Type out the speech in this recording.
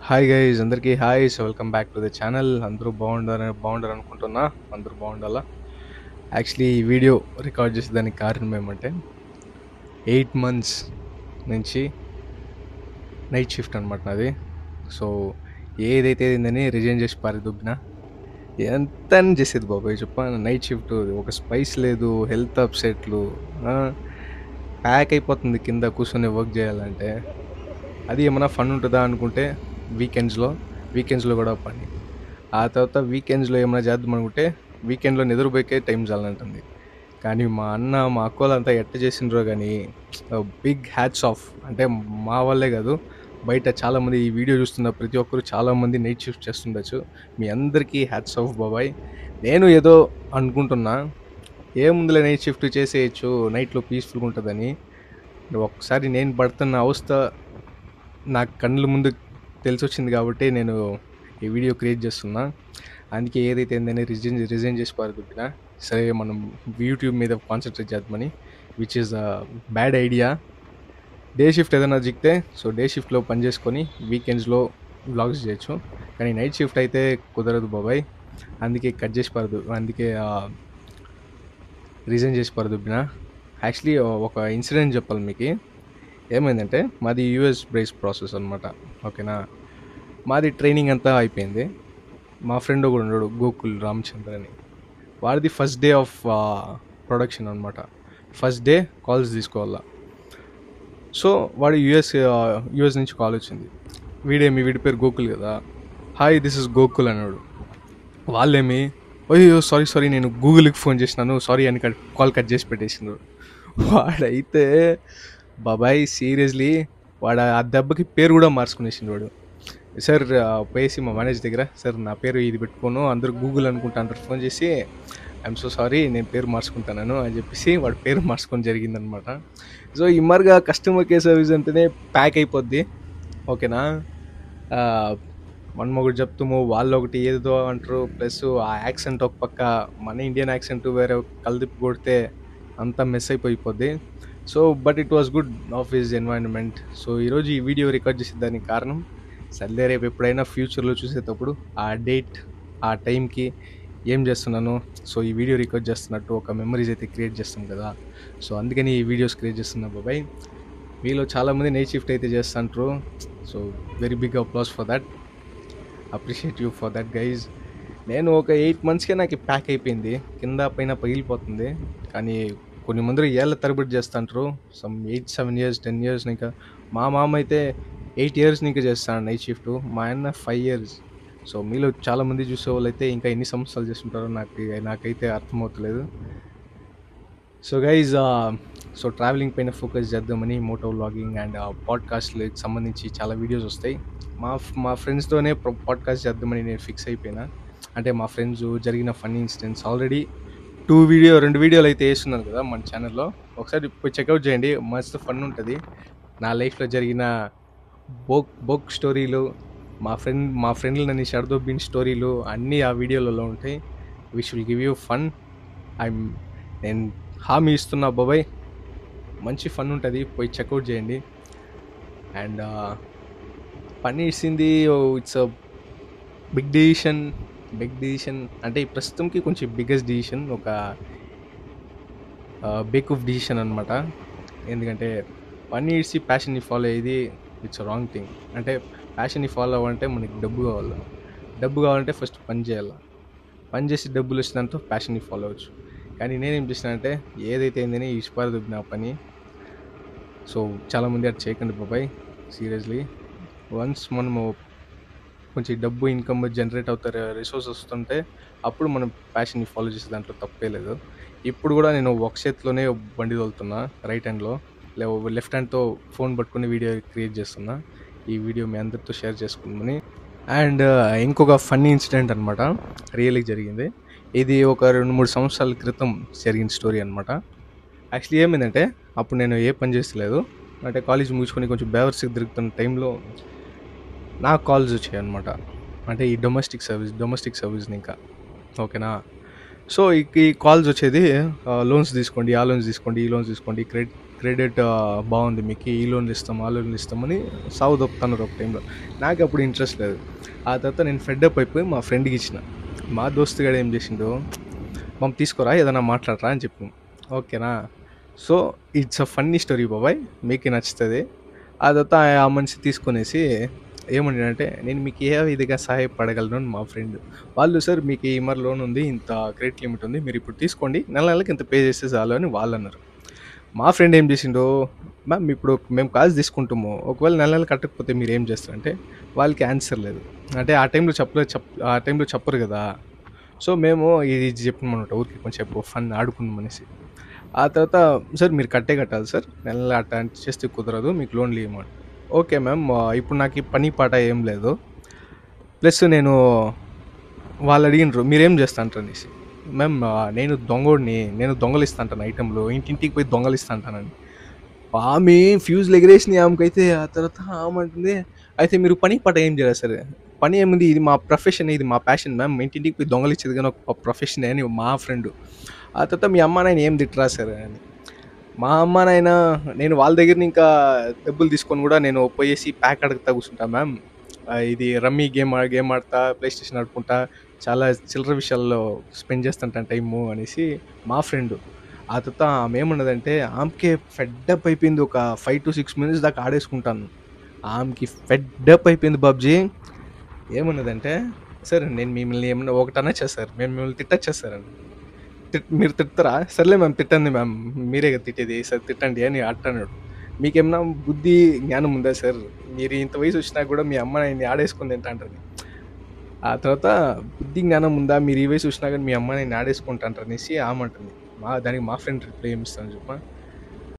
Hi guys, అందరికీ hi. So welcome back to the channel. అందరూ బాగుండారు అనుకుంటున్నా. అందరూ బాగుండాలా. యాక్చువల్లీ ఈ వీడియో రికార్డ్ చేసేదానికి కారణం ఏమంటే 8 మంత్స్ నుంచి నైట్ షిఫ్ట్ అనమాట నాది. సో ఏదైతే ఏందని రిజైన్ చేసి పారిదుబ్బిన ఎంత అని చేసేది బాబాయ్ చెప్ప. నైట్ షిఫ్ట్ ఒక స్పైస్ లేదు, హెల్త్ అప్సెట్లు, ప్యాక్ అయిపోతుంది కింద కూర్చొని వర్క్ చేయాలంటే. అది ఏమైనా ఫన్ ఉంటుందా అనుకుంటే వీకెండ్స్లో కూడా పని. ఆ తర్వాత వీకెండ్స్లో ఏమైనా చేద్దాం అనుకుంటే వీకెండ్లో నిద్రపోయికే టైం చాలంటుంది. కానీ మా అన్న మా అక్కోళ్ళంతా ఎట్ట చేసిండ్రో కానీ బిగ్ హ్యాట్స్ ఆఫ్. అంటే మా వల్లే కాదు, బయట చాలామంది ఈ వీడియో చూస్తున్న ప్రతి ఒక్కరు చాలామంది నైట్ షిఫ్ట్ చేస్తుండొచ్చు. మీ అందరికీ హ్యాట్స్ ఆఫ్ బాబాయ్. నేను ఏదో అనుకుంటున్నా, ఏముందులే నైట్ షిఫ్ట్ చేసేయచ్చు, నైట్లో పీస్ఫుల్గా ఉంటుందని. ఒక్కసారి నేను పడుతున్న అవస్థ నాకు కళ్ళ ముందు తెలిసి వచ్చింది కాబట్టి నేను ఈ వీడియో క్రియేట్ చేస్తున్నా. అందుకే ఏదైతే ఏందని రిజైన్ చేసి పారుతున్నా. సరే మనం యూట్యూబ్ మీద కాన్సన్ట్రేట్ చేద్దామని, which is a bad idea. Day shift ఏదైనా జిక్తే సో డే షిఫ్ట్లో పని చేసుకొని వీకెండ్స్లో వ్లాగ్స్ చేయొచ్చు. కానీ నైట్ షిఫ్ట్ అయితే కుదరదు బాబాయ్. అందుకే కట్ చేసి పారదు, అందుకే రిజైన్ చేసి పారదుబ్బిన. యాక్చువల్లీ ఒక ఇన్సిడెంట్ చెప్పాలి మీకు. ఏమైందంటే మాది యూఎస్ బేస్డ్ ప్రాసెస్ అనమాట. ఓకేనా, మాది ట్రైనింగ్ అంతా అయిపోయింది. మా ఫ్రెండ్ కూడా ఉన్నాడు, గోకుల్ రామచంద్ర అని. వాడిది ఫస్ట్ డే ఆఫ్ ప్రొడక్షన్ అనమాట. ఫస్ట్ డే కాల్స్ తీసుకోవాలా. సో వాడు యూఎస్ నుంచి కాల్ వచ్చింది. వీడి పేరు గోకుల్ కదా. హాయ్, దిస్ ఇస్ గోకుల్ అన్నాడు. వాళ్ళేమి, అయ్యో సారీ నేను గూగుల్కి ఫోన్ చేసినాను సారీ అని కాల్ కట్ చేసి పెట్టేసిండు. వాడైతే బాబాయ్ సీరియస్లీ వాడు ఆ దెబ్బకి పేరు కూడా మార్చుకునేసిండు. వాడు సార్ పోయేసి మా మేనేజర్ దగ్గర, సార్ నా పేరు ఇది పెట్టుకోను, అందరూ గూగుల్ అనుకుంటాను, ఫోన్ చేసి ఐఎమ్ సో సారీ నేను పేరు మార్చుకుంటాను అని చెప్పేసి వాడు పేరు మార్చుకొని జరిగిందనమాట. సో ఇమ్మర్గా కస్టమర్ కేర్ సర్వీస్ అంటేనే ప్యాక్ అయిపోద్ది. ఓకేనా, మనం ఒకటి చెప్తాము, వాళ్ళు ఒకటి ఏదో అంటారు. ప్లస్ ఆ యాక్సెంట్ ఒక పక్క, మన ఇండియన్ యాక్సెంట్ వేరే కలిపి కొడితే అంతా మెస్ అయిపోయిపోద్ది. So but it was good office environment. So ఈరోజు ఈ వీడియో రికార్డ్ చేసేదానికి కారణం, సర్లే రేపు ఎప్పుడైనా ఫ్యూచర్లో చూసేటప్పుడు ఆ డేట్ ఆ టైంకి ఏం చేస్తున్నాను, సో ఈ వీడియో రికార్డ్ చేస్తున్నట్టు ఒక మెమరీస్ అయితే క్రియేట్ చేస్తాం కదా. సో అందుకని ఈ వీడియోస్ క్రియేట్ చేస్తున్నా బాబాయ్. మీలో చాలామంది నైట్ షిఫ్ట్ అయితే చేస్తుంటారు. So very big applause for that, appreciate you for that guys. నేను ఒక 8 మంత్స్కే నాకు ప్యాక్ అయిపోయింది, కింద పైన పగిలిపోతుంది. కానీ కొన్ని మంది ఏళ్ళ తరబడి చేస్తుంటారు, సమ్ 8-7 years 10 years. ఇంకా మా మామ అయితే 8 years ఇంకా చేస్తాను నైట్ షిఫ్ట్, మా ఆయన 5 years. సో మీలో చాలామంది చూసే వాళ్ళు అయితే ఇంకా ఎన్ని సంవత్సరాలు చేస్తుంటారో నాకైతే అర్థమవుతలేదు. సో గైజ్, సో ట్రావెలింగ్ పైన ఫోకస్ చేద్దామని మోటో వ్లాగింగ్ అండ్ పాడ్కాస్ట్లకు సంబంధించి చాలా వీడియోస్ వస్తాయి. మా ఫ్రెండ్స్తోనే పాడ్కాస్ట్ చేద్దామని నేను ఫిక్స్ అయిపోయినా. అంటే మా ఫ్రెండ్స్ జరిగిన ఫన్నీ ఇన్సిడెంట్స్ ఆల్రెడీ 2 వీడియోలు అయితే వేస్తున్నాను కదా మన ఛానల్లో. ఒకసారి పోయి చెక్అవుట్ చేయండి, మస్తు ఫన్ ఉంటుంది. నా లైఫ్లో జరిగిన బోక్ స్టోరీలు, మా ఫ్రెండ్లు నన్ను షర్దొబ్బిన స్టోరీలు అన్నీ ఆ వీడియోలలో ఉంటాయి. Which will give you fun. నేను హామీ ఇస్తున్నా బాబాయ్, మంచి ఫన్ ఉంటుంది, పోయి చెక్అవుట్ చేయండి. అండ్ పని ఇచ్చింది, ఇట్స్ అ బిగ్ డిసిషన్. అంటే ఈ ప్రస్తుతంకి కొంచెం బిగ్గెస్ట్ డిసిషన్, ఒక బేకూఫ్ డిసిషన్ అనమాట. ఎందుకంటే పని ఇచ్చి ప్యాషన్ని ఫాలో అయ్యేది ఇట్స్ రాంగ్ థింగ్. అంటే ప్యాషన్ని ఫాలో అవ్వాలంటే మనకి డబ్బు కావాలంటే ఫస్ట్ పని చేయాలి. పని చేసి డబ్బులు వచ్చినంత ప్యాషన్ని ఫాలో అవ్వచ్చు. కానీ నేనేం చేసినానంటే ఏదైతే ఏందని ఇష్టపడదుబ్బిన పని. సో చాలామంది అది చేయకండి బాబాయ్, సీరియస్లీ. వన్స్ మనము కొంచెం డబ్బు ఇన్కమ్ జనరేట్ అవుతారు, రిసోర్స్ వస్తుంటే అప్పుడు మనం ప్యాషన్ని ఫాలో చేసే దాంట్లో తప్పే లేదు. ఇప్పుడు కూడా నేను ఒక చేతిలోనే బండి తోలుతున్నా, రైట్ హ్యాండ్లో, లెఫ్ట్ హ్యాండ్తో ఫోన్ పట్టుకుని వీడియో క్రియేట్ చేస్తున్నా. ఈ వీడియో మీ అందరితో షేర్ చేసుకుందామని. అండ్ ఇంకొక ఫన్నీ ఇన్సిడెంట్ అనమాట, రియల్గా జరిగింది. ఇది ఒక 2-3 సంవత్సరాల క్రితం జరిగిన స్టోరీ అనమాట. యాక్చువల్లీ ఏమైందంటే అప్పుడు నేను ఏ పని చేస్తలేదు, అంటే కాలేజ్ ముగించుకొని కొంచెం బేవర్స్కి తిరుగుతున్న టైంలో నాకు కాల్స్ వచ్చాయి అనమాట. అంటే ఈ డొమెస్టిక్ సర్వీస్ ఇంకా. ఓకేనా, సో ఈ కాల్స్ వచ్చేది, లోన్స్ తీసుకోండి, ఆ లోన్స్ తీసుకోండి, ఈ లోన్స్ తీసుకోండి, క్రెడిట్ బాగుంది మీకు, ఈ లోన్లు ఇస్తాం ఆ లోన్లు ఇస్తామని సాగు దొక్కుతున్నారు ఒక టైంలో. నాకు అప్పుడు ఇంట్రెస్ట్ లేదు. ఆ తర్వాత నేను ఫెడ్అప్ అయిపోయి మా ఫ్రెండ్కి ఇచ్చిన. మా దోస్తుగాడు ఏం చేసిండు, మమ్మల్ని తీసుకోరా ఏదైనా మాట్లాడరా అని చెప్పి. ఓకేనా, so it's a funny story బాబాయ్, మీకు నచ్చుతుంది. ఆ తర్వాత ఆ మనిషి తీసుకొనేసి ఏమన్నాడంటే, నేను మీకు ఏ విధిగా సహాయపడగలను అని మా ఫ్రెండ్. వాళ్ళు, సార్ మీకు ఈ మరి లోన్ ఉంది, ఇంత క్రెడిట్ లిమిట్ ఉంది, మీరు ఇప్పుడు తీసుకోండి, నెల నెలకి ఇంత పే చేస్తే చాలు అని వాళ్ళు అన్నారు. మా ఫ్రెండ్ ఏం చేసిండో, మ్యామ్ ఇప్పుడు మేము కాల్స్ తీసుకుంటాము, ఒకవేళ నెల నెలలు కట్టకపోతే మీరు ఏం చేస్తారంటే, వాళ్ళకి ఆన్సర్ లేదు. అంటే ఆ టైంలో ఆ టైంలో చెప్పరు కదా. సో మేము ఇది చెప్పినమాట ఊరికి కొంచెం ఫన్ ఆడుకుందాం అనేసి. ఆ తర్వాత, సార్ మీరు కట్టాలి సార్, నెల నెల అట్లా చేస్తే కుదరదు, మీకు లోన్లు ఇవ్వమంట. ఓకే మ్యామ్, ఇప్పుడు నాకు ఈ పని పాట ఏం లేదు, ప్లస్ నేను వాళ్ళు అడిగినారు మీరేం చేస్తా అంటారు అనేసి. మ్యామ్ నేను దొంగోడిని, నేను దొంగలిస్తాంటాను ఐటెంలు, ఇంటింటికి పోయి దొంగలిస్తాంటానని. ఆమె ఫ్యూజ్లు ఎగిరేసినాయి ఆమెకైతే. ఆ తర్వాత ఆమె అంటుంది, అయితే మీరు పని పాట ఏం చేయలేదు సార్. పని ఏముంది, ఇది మా ప్రొఫెషన్, ఇది మా ప్యాషన్ మ్యామ్, ఇంటింటికి పోయి దొంగలిచ్చేది కానీ ఒక ప్రొఫెషన్ అని మా ఫ్రెండ్. ఆ తర్వాత మీ అమ్మ నాయన ఏం తిట్టరా సార్ అని. మా అమ్మ నాయన, నేను వాళ్ళ దగ్గర ఇంకా డబ్బులు తీసుకొని కూడా నేను పోయేసి ప్యాక్ అడుగుతా కూర్చుంటా మ్యామ్, ఇది రమ్మీ గేమ్ ఆడతా, ప్లే స్టేషన్ ఆడుకుంటా, చాలా చిల్లర విషయాల్లో స్పెండ్ చేస్తుంటాను టైము అనేసి మా ఫ్రెండ్. ఆ తర్వాత ఆమె ఏమన్నదంటే, ఆమెకే ఫెడ్డప్ అయిపోయింది, ఒక 5 to 6 minutes దాకా ఆడేసుకుంటాను. ఆమెకి ఫెడ్డప్ అయిపోయింది పబ్జీ. ఏమన్నదంటే, సార్ నేను మిమ్మల్ని ఏమన్నా ఒకటన్నా చేస్తారు, మేము మిమ్మల్ని తిట్టచ్చేస్తారని. మీరు తిడతారా, సర్లే మ్యామ్ తిట్టండి మ్యామ్, మీరే కదా తిట్టేది, సార్ తిట్టండి అని అట్టన్నాడు. మీకేమన్నా బుద్ధి జ్ఞానం ఉందా సార్, మీరు ఇంత వయసు వచ్చినా కూడా మీ అమ్మ నాయన్ని ఆడేసుకుని తింటాంటారు. ఆ తర్వాత బుద్ధి జ్ఞానం ఉందా, మీరు ఈ వయసు వచ్చినా కానీ మీ అమ్మ నాయన్ని ఆడేసుకుంటాంటారు అనేసి ఆమంటుంది. దానికి మా ఫ్రెండ్ రిప్లై ఏమిస్తాను చెప్ప,